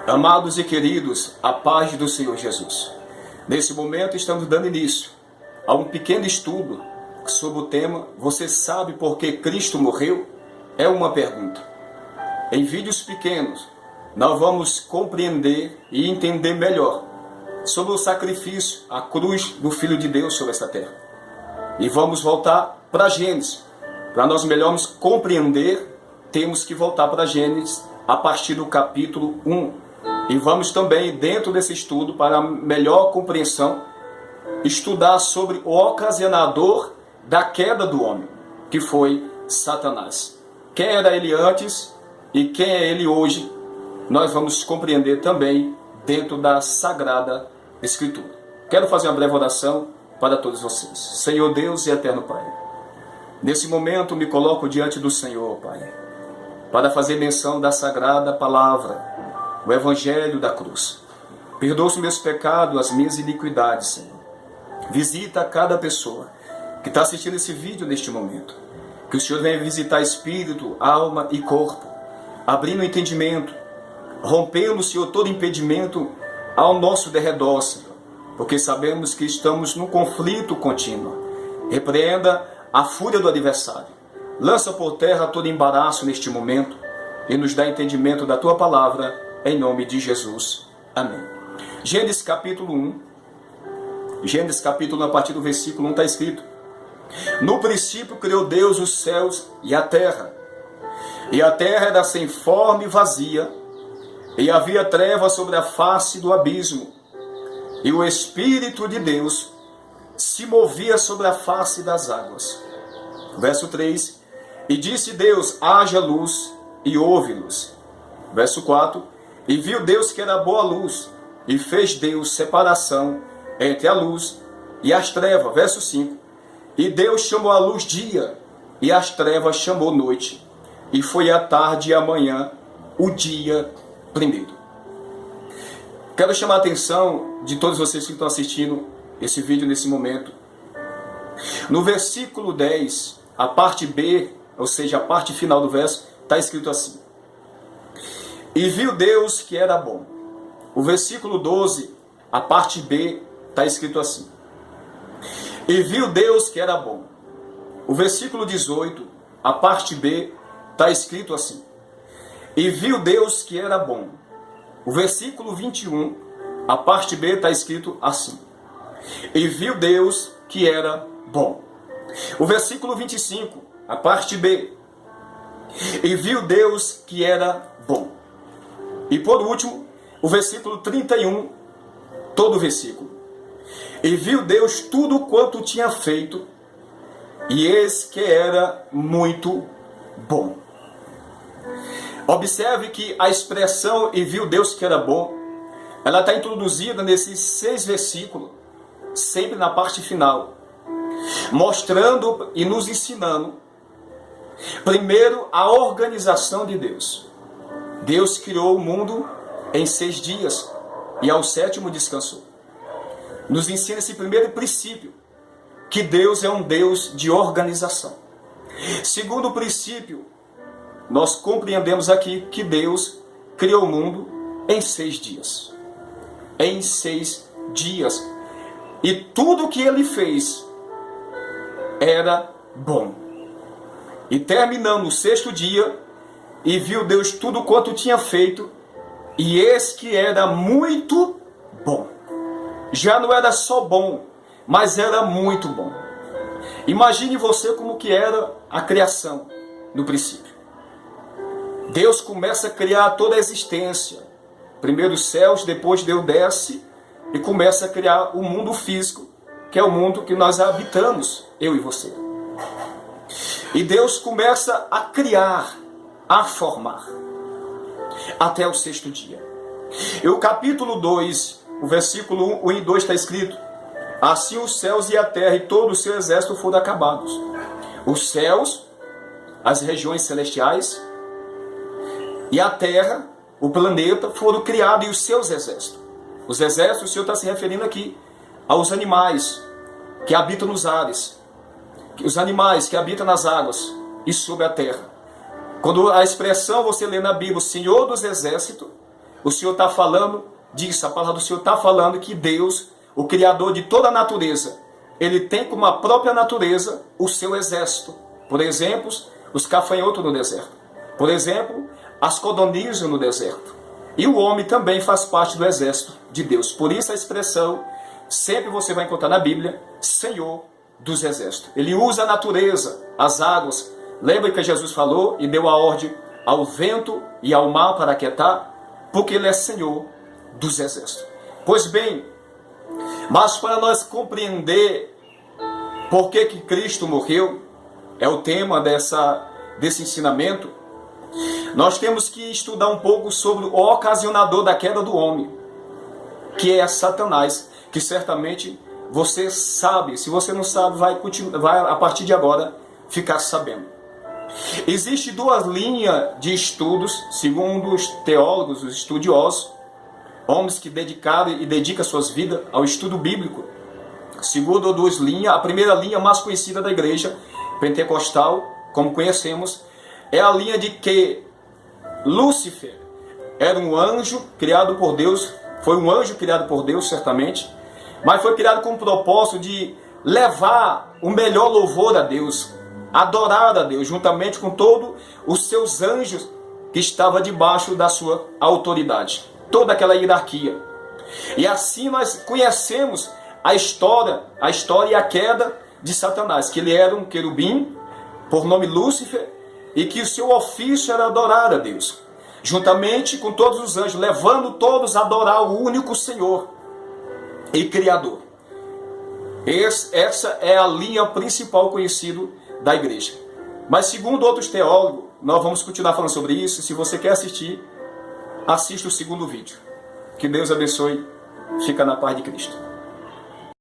Amados e queridos, a paz do Senhor Jesus. Nesse momento estamos dando início a um pequeno estudo sobre o tema "Você sabe por que Cristo morreu?" É uma pergunta. Em vídeos pequenos, nós vamos compreender e entender melhor sobre o sacrifício, a cruz do Filho de Deus sobre essa terra. E vamos voltar para Gênesis. Para nós melhormos compreender, temos que voltar para Gênesis a partir do capítulo 1. E vamos também, dentro desse estudo, para melhor compreensão, estudar sobre o ocasionador da queda do homem, que foi Satanás. Quem era ele antes e quem é ele hoje, nós vamos compreender também dentro da Sagrada Escritura. Quero fazer uma breve oração para todos vocês. Senhor Deus e Eterno Pai, nesse momento me coloco diante do Senhor, Pai, para fazer menção da Sagrada Palavra, o Evangelho da cruz. Perdoa os meus pecados, as minhas iniquidades, Senhor. Visita cada pessoa que está assistindo esse vídeo neste momento. Que o Senhor venha visitar espírito, alma e corpo, abrindo o entendimento, rompendo, Senhor, todo impedimento ao nosso derredor, Senhor, porque sabemos que estamos num conflito contínuo. Repreenda a fúria do adversário. Lança por terra todo embaraço neste momento e nos dá entendimento da Tua Palavra, em nome de Jesus. Amém. Gênesis capítulo 1. Gênesis capítulo 1, a partir do versículo 1 está escrito: No princípio criou Deus os céus e a terra era sem forma e vazia, e havia trevas sobre a face do abismo, e o Espírito de Deus se movia sobre a face das águas. Verso 3: E disse Deus: haja luz, e houve luz. Verso 4: E viu Deus que era boa luz, e fez Deus separação entre a luz e as trevas. Verso 5: E Deus chamou a luz dia, e as trevas chamou noite. E foi a tarde e a manhã, o dia primeiro. Quero chamar a atenção de todos vocês que estão assistindo esse vídeo nesse momento. No versículo 10, a parte B, ou seja, a parte final do verso, está escrito assim: E viu Deus que era bom. O versículo 12, a parte B, está escrito assim: E viu Deus que era bom. O versículo 18, a parte B, está escrito assim: E viu Deus que era bom. O versículo 21, a parte B, está escrito assim: E viu Deus que era bom. O versículo 25, a parte B: E viu Deus que era bom. E por último, o versículo 31, todo o versículo: E viu Deus tudo quanto tinha feito, e eis que era muito bom. Observe que a expressão "e viu Deus que era bom", ela está introduzida nesses 6 versículos, sempre na parte final, mostrando e nos ensinando, primeiro, a organização de Deus. Deus criou o mundo em 6 dias e ao 7º descansou. Nos ensina esse primeiro princípio, que Deus é um Deus de organização. Segundo princípio, nós compreendemos aqui que Deus criou o mundo em 6 dias. Em 6 dias. E tudo o que Ele fez era bom. E terminando o 6º dia, e viu Deus tudo quanto tinha feito, e eis que era muito bom. Já não era só bom, mas era muito bom. Imagine você como que era a criação no princípio. Deus começa a criar toda a existência. Primeiro os céus, depois Deus desce e começa a criar o mundo físico, que é o mundo que nós habitamos, eu e você. E Deus começa a criar, a formar, até o 6º dia. E o capítulo 2, o versículo 1 e 2 está escrito: Assim os céus e a terra e todo o seu exército foram acabados. Os céus, as regiões celestiais, e a terra, o planeta, foram criados e os seus exércitos. Os exércitos, o Senhor está se referindo aqui aos animais que habitam nos ares, os animais que habitam nas águas e sobre a terra. Quando a expressão você lê na Bíblia, o Senhor dos Exércitos, o Senhor está falando disso, a palavra do Senhor está falando que Deus, o Criador de toda a natureza, Ele tem como a própria natureza o seu exército. Por exemplo, os gafanhotos no deserto. Por exemplo, as codornizes no deserto. E o homem também faz parte do exército de Deus. Por isso a expressão, sempre você vai encontrar na Bíblia, Senhor dos exércitos. Ele usa a natureza, as águas. Lembra que Jesus falou e deu a ordem ao vento e ao mar para aquietar? Porque Ele é Senhor dos exércitos. Pois bem, mas para nós compreender por que Cristo morreu, é o tema desse ensinamento, nós temos que estudar um pouco sobre o ocasionador da queda do homem, que é Satanás, que certamente você sabe. Se você não sabe, vai a partir de agora ficar sabendo. Existem duas linhas de estudos, segundo os teólogos, os estudiosos, homens que dedicaram e dedicam suas vidas ao estudo bíblico. Segundo duas linhas, a primeira linha mais conhecida da igreja pentecostal, como conhecemos, é a linha de que Lúcifer era um anjo criado por Deus, foi um anjo criado por Deus, certamente, mas foi criado com o propósito de levar o melhor louvor a Deus, adorar a Deus, juntamente com todos os seus anjos que estavam debaixo da sua autoridade, toda aquela hierarquia. E assim nós conhecemos a história e a queda de Satanás, que ele era um querubim, por nome Lúcifer, e que o seu ofício era adorar a Deus, juntamente com todos os anjos, levando todos a adorar o único Senhor e Criador. Essa é a linha principal conhecida da igreja. Mas segundo outros teólogos, nós vamos continuar falando sobre isso. Se você quer assistir, assista o segundo vídeo. Que Deus abençoe. Fica na paz de Cristo.